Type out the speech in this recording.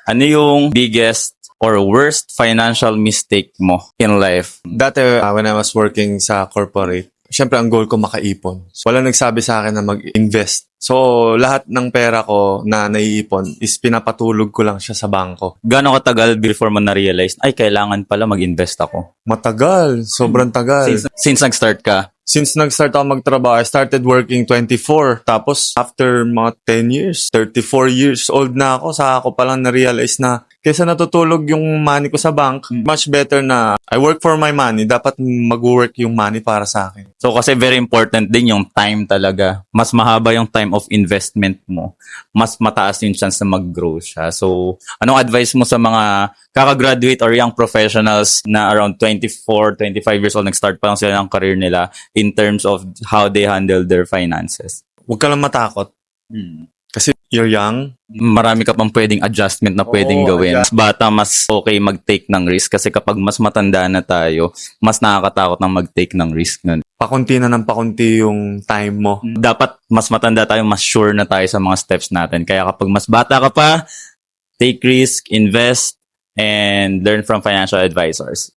Ano yung biggest or worst financial mistake mo in life? Dati, when I was working sa corporate, syempre ang goal ko makaipon. So, wala nagsabi sa akin na mag-invest. So, lahat ng pera ko na naiipon is pinapatulog ko lang siya sa bangko. Gano'ng katagal before mo na-realize, ay, kailangan pala mag-invest ako? Matagal, sobrang tagal. Since nag-start ka? Since nag-start ako magtrabaho, I started working 24. Tapos, after mga 10 years, 34 years old na ako, saka ako palang na-realize na kaysa natutulog yung money ko sa bank, much better na I work for my money. Dapat mag-work yung money para sa akin. So, kasi very important din yung time talaga. Mas mahaba yung time of investment mo. Mas mataas yung chance na mag-grow siya. So, anong advice mo sa mga kakagraduate or young professionals na around 24, 25 years old, nag-start pa lang sila ng career nila in terms of how they handle their finances? Huwag ka lang matakot. Kasi you're young. Marami ka pang pwedeng adjustment na pwedeng gawin. Mas bata, mas okay mag-take ng risk kasi kapag mas matanda na tayo, mas nakakatakot ng mag-take ng risk nun. Pakunti na ng pakunti yung time mo. Dapat mas matanda tayo, mas sure na tayo sa mga steps natin. Kaya kapag mas bata ka pa, take risk, invest, and learn from financial advisors.